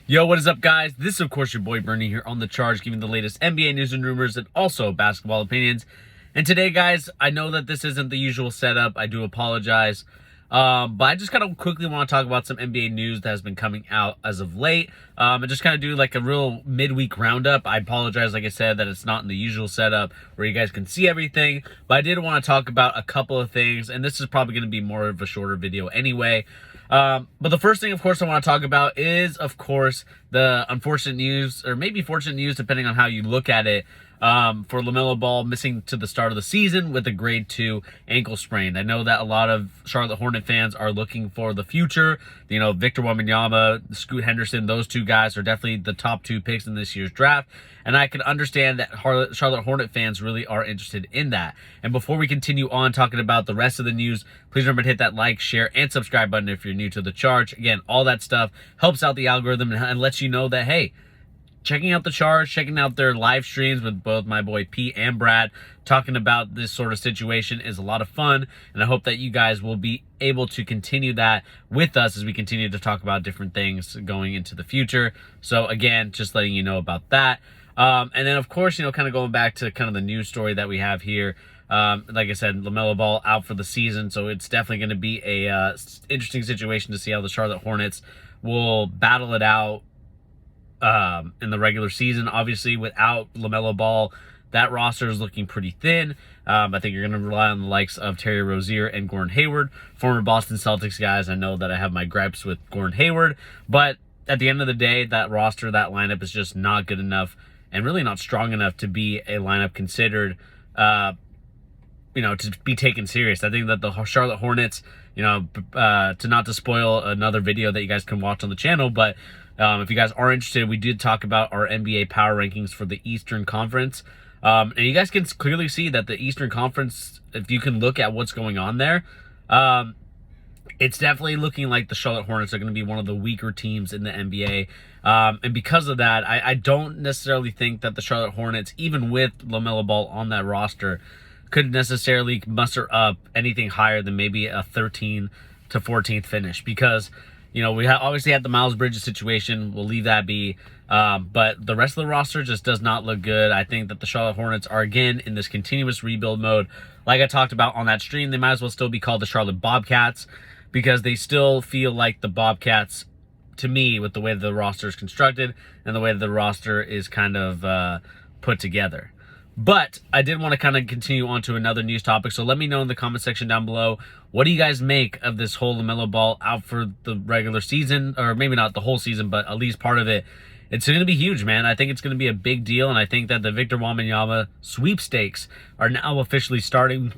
Yo, what is up, guys? This is, of course, your boy Bernie here on The Charge, giving the latest NBA news and rumors and also basketball opinions. And today, guys, I know that this isn't the usual setup. I do apologize. But I just kind of quickly want to talk about some NBA news that has been coming out as of late. And just kind of do like a real midweek roundup. I apologize, like I said, that it's not in the usual setup where you guys can see everything. But I did want to talk about a couple of things. And this is probably going to be more of a shorter video anyway. But the first thing, of course, I want to talk about is, of course, the unfortunate news, or maybe fortunate news, depending on how you look at it, for LaMelo Ball missing to the start of the season with a grade 2 ankle sprain. I know that a lot of Charlotte Hornet fans are looking for the future. You know, Victor Wembanyama, Scoot Henderson, those two guys are definitely the top 2 picks in this year's draft. And I can understand that Charlotte Hornet fans really are interested in that. And before we continue on talking about the rest of the news, please remember to hit that like, share, and subscribe button if you're new to The Charge. Again, all that stuff helps out the algorithm and lets you know that, hey, checking out The Charge, checking out their live streams with both my boy Pete and Brad, talking about this sort of situation is a lot of fun, and I hope that you guys will be able to continue that with us as we continue to talk about different things going into the future. So again, just letting you know about that. And then, of course, you know, kind of going back to kind of the news story that we have here. Like I said, LaMelo Ball out for the season, so it's definitely going to be a interesting situation to see how the Charlotte Hornets will battle it out in the regular season. Obviously, without LaMelo Ball, that roster is looking pretty thin. I think you're going to rely on the likes of Terry Rozier and Gordon Hayward, former Boston Celtics guys. I know that I have my gripes with Gordon Hayward, but at the end of the day, that roster, that lineup is just not good enough and really not strong enough to be a lineup considered, to be taken serious. I think that the Charlotte Hornets, to not to spoil another video that you guys can watch on the channel, but if you guys are interested, we did talk about our NBA power rankings for the Eastern Conference. And you guys can clearly see that the Eastern Conference, if you can look at what's going on there, it's definitely looking like the Charlotte Hornets are going to be one of the weaker teams in the NBA. And because of that, I don't necessarily think that the Charlotte Hornets, even with LaMelo Ball on that roster, could necessarily muster up anything higher than maybe a 13th to 14th finish, because we obviously had the Miles Bridges situation. We'll leave that be. But the rest of the roster just does not look good. I think that the Charlotte Hornets are, again, in this continuous rebuild mode. Like I talked about on that stream, they might as well still be called the Charlotte Bobcats, because they still feel like the Bobcats, to me, with the way that the roster is constructed and the way that the roster is kind of put together. But I did want to kind of continue on to another news topic, so let me know in the comment section down below, what do you guys make of this whole LaMelo Ball out for the regular season, or maybe not the whole season, but at least part of it. It's going to be huge, man. I think it's going to be a big deal, and I think that the Victor Wembanyama sweepstakes are now officially starting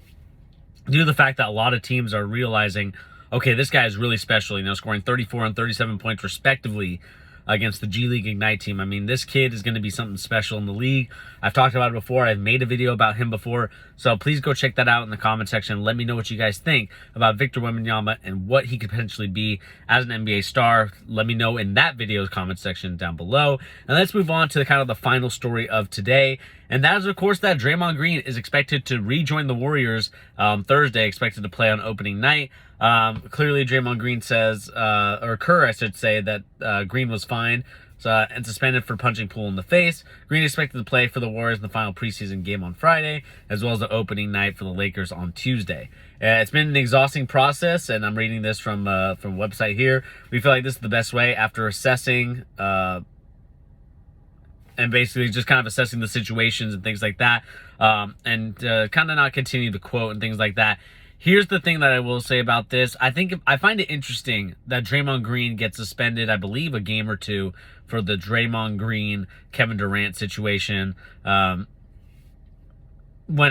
due to the fact that a lot of teams are realizing, okay, this guy is really special, scoring 34 and 37 points respectively against the G League Ignite team. I mean, this kid is going to be something special in the league. I've talked about it before. I've made a video about him before. So please go check that out in the comment section. Let me know what you guys think about Victor Wembanyama and what he could potentially be as an NBA star. Let me know in that video's comment section down below. And let's move on to kind of the final story of today. And that is, of course, that Draymond Green is expected to rejoin the Warriors Thursday, expected to play on opening night. Clearly, Draymond Green says, or Kerr, I should say, that Green was fine and suspended for punching Poole in the face. Green is expected to play for the Warriors in the final preseason game on Friday, as well as the opening night for the Lakers on Tuesday. It's been an exhausting process, and I'm reading this from a website here. We feel like this is the best way after assessing and basically just kind of assessing the situations and things like that, and kind of not continue to quote and things like that. Here's the thing that I will say about this. I find it interesting that Draymond Green gets suspended, I believe, a game or two for the Draymond Green, Kevin Durant situation. When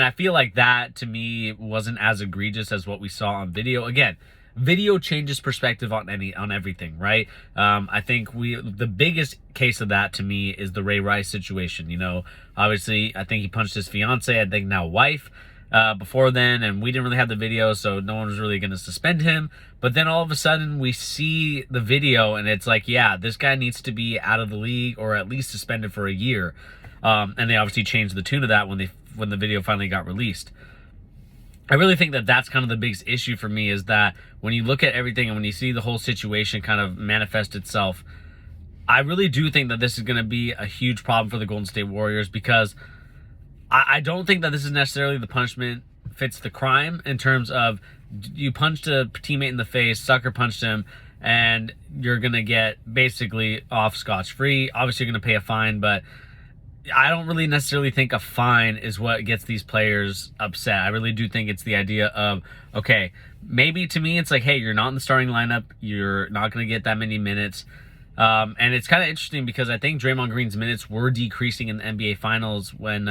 I feel like that, to me, wasn't as egregious as what we saw on video. Again, video changes perspective on everything, right? I think the biggest case of that to me is the Ray Rice situation. Obviously, I think he punched his fiance, I think now wife, before then, and we didn't really have the video, so no one was really going to suspend him. But then all of a sudden we see the video, and it's like, yeah, this guy needs to be out of the league or at least suspended for a year. And they obviously changed the tune of that when the video finally got released. I really think that that's kind of the biggest issue for me, is that when you look at everything and when you see the whole situation kind of manifest itself, I really do think that this is going to be a huge problem for the Golden State Warriors, because I don't think that this is necessarily the punishment fits the crime, in terms of you punched a teammate in the face, sucker punched him, and you're going to get basically off scotch-free. Obviously, you're going to pay a fine, but I don't really necessarily think a fine is what gets these players upset. I really do think it's the idea of, okay, maybe to me it's like, hey, you're not in the starting lineup, you're not going to get that many minutes. And it's kind of interesting because I think Draymond Green's minutes were decreasing in the NBA Finals when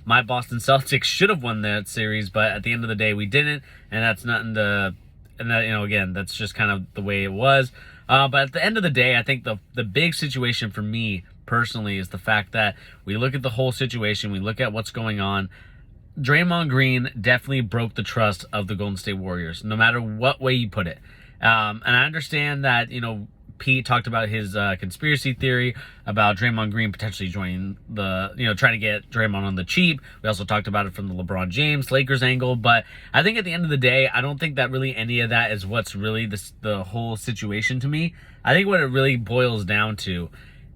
my Boston Celtics should have won that series, but at the end of the day, we didn't, and that's nothing to, and that, again, that's just kind of the way it was. But at the end of the day, I think the big situation for me personally is the fact that we look at the whole situation, we look at what's going on. Draymond Green definitely broke the trust of the Golden State Warriors, no matter what way you put it. And I understand that, Pete talked about his conspiracy theory about Draymond Green potentially joining the, trying to get Draymond on the cheap. We also talked about it from the LeBron James Lakers angle. But I think at the end of the day, I don't think that really any of that is what's really the whole situation to me. I think what it really boils down to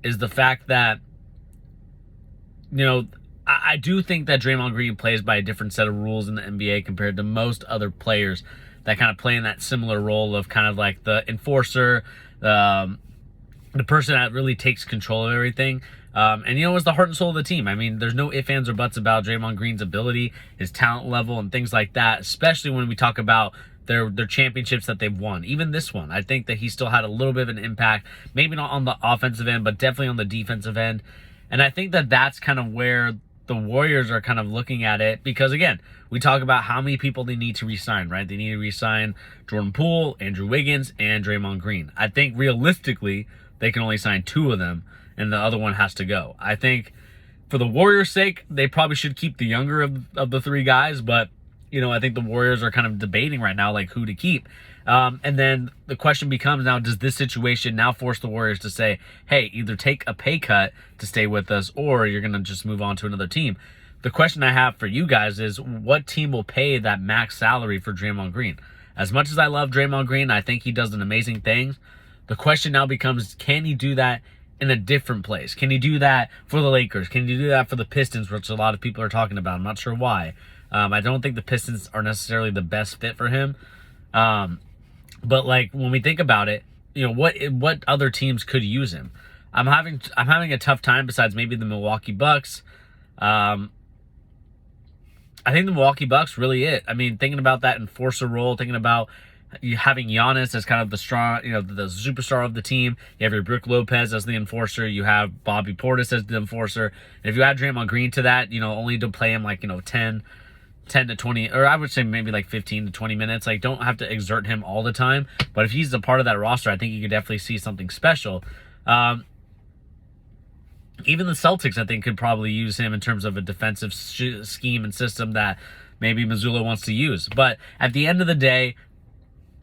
is the fact that, I do think that Draymond Green plays by a different set of rules in the NBA compared to most other players that kind of play in that similar role of kind of like the enforcer, the person that really takes control of everything. And is the heart and soul of the team. I mean, there's no ifs, ands, or buts about Draymond Green's ability, his talent level, and things like that, especially when we talk about their championships that they've won. Even this one, I think that he still had a little bit of an impact, maybe not on the offensive end, but definitely on the defensive end. And I think that that's kind of where the Warriors are kind of looking at it, because again, we talk about how many people they need to re-sign, right? They need to re-sign Jordan Poole, Andrew Wiggins, and Draymond Green. I think realistically, they can only sign 2 of them, and the other one has to go. I think for the Warriors' sake, they probably should keep the younger of the 3 guys, but I think the Warriors are kind of debating right now, like, who to keep. And then the question becomes now, does this situation now force the Warriors to say, hey, either take a pay cut to stay with us, or you're going to just move on to another team? The question I have for you guys is, what team will pay that max salary for Draymond Green? As much as I love Draymond Green, I think he does an amazing thing. The question now becomes, can he do that in a different place? Can he do that for the Lakers? Can he do that for the Pistons, which a lot of people are talking about? I'm not sure why. I don't think the Pistons are necessarily the best fit for him. But like, when we think about it, what other teams could use him? I'm having a tough time besides maybe the Milwaukee Bucks. I think the Milwaukee Bucks really it. I mean, thinking about that enforcer role, thinking about you having Giannis as kind of the strong, the superstar of the team. You have your Brook Lopez as the enforcer. You have Bobby Portis as the enforcer. And if you add Draymond Green to that, only to play him like, 10 to 20, or I would say maybe like 15 to 20 minutes. Like, don't have to exert him all the time. But if he's a part of that roster, I think you could definitely see something special. Even the Celtics, I think, could probably use him in terms of a defensive scheme and system that maybe Mazzulla wants to use. But at the end of the day,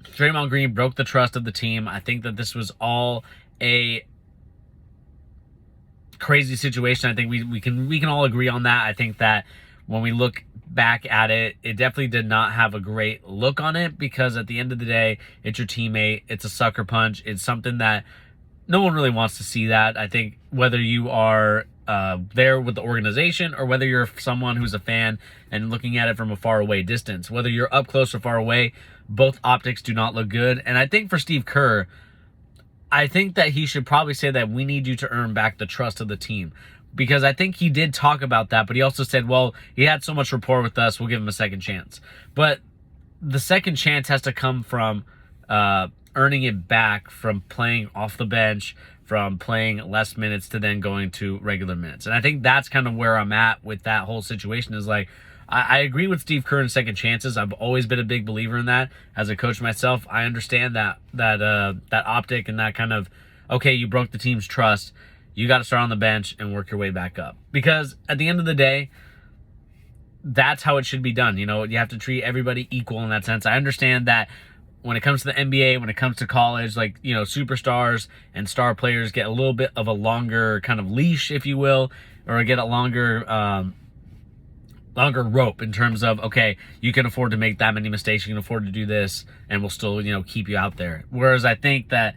Draymond Green broke the trust of the team. I think that this was all a crazy situation. I think we can all agree on that. I think that when we look back at it, it definitely did not have a great look on it, because at the end of the day, it's your teammate. It's a sucker punch. It's something that no one really wants to see that. I think whether you are there with the organization or whether you're someone who's a fan and looking at it from a far away distance, whether you're up close or far away, both optics do not look good. And I think for Steve Kerr, I think that he should probably say that we need you to earn back the trust of the team, because I think he did talk about that, but he also said, well, he had so much rapport with us, we'll give him a second chance. But the second chance has to come from earning it back from playing off the bench, from playing less minutes to then going to regular minutes. And I think that's kind of where I'm at with that whole situation, is like, I agree with Steve Kerr in second chances. I've always been a big believer in that. As a coach myself, I understand that optic and that kind of, okay, you broke the team's trust, you got to start on the bench and work your way back up. Because at the end of the day, that's how it should be done. You have to treat everybody equal in that sense. I understand that when it comes to the NBA, when it comes to college, like, superstars and star players get a little bit of a longer kind of leash, if you will, or get a longer rope in terms of, okay, you can afford to make that many mistakes, you can afford to do this, and we'll still, keep you out there. Whereas I think that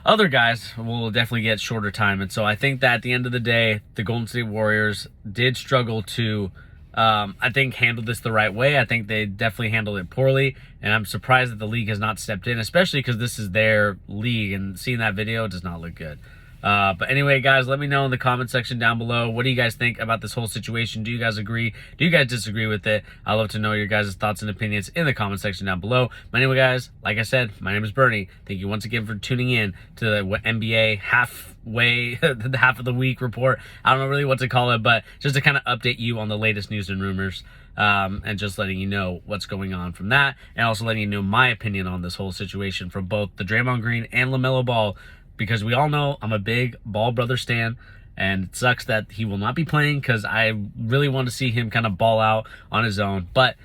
other guys will definitely get shorter time. And so I think that at the end of the day, the Golden State Warriors did struggle to, I think, handle this the right way. I think they definitely handled it poorly, and I'm surprised that the league has not stepped in, especially because this is their league, and seeing that video does not look good. But anyway, guys, let me know in the comment section down below. What do you guys think about this whole situation? Do you guys agree? Do you guys disagree with it? I'd love to know your guys' thoughts and opinions in the comment section down below. But anyway, guys, like I said, my name is Bernie. Thank you once again for tuning in to the NBA halfway, the half of the week report. I don't know really what to call it, but just to kind of update you on the latest news and rumors. And just letting you know what's going on from that, and also letting you know my opinion on this whole situation from both the Draymond Green and LaMelo Ball, because we all know I'm a big Ball brother stan, and it sucks that he will not be playing because I really want to see him kind of ball out on his own. But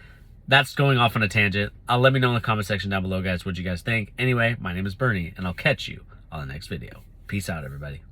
that's going off on a tangent. Let me know in the comment section down below, guys, what you guys think. Anyway, my name is Bernie, and I'll catch you on the next video. Peace out, everybody.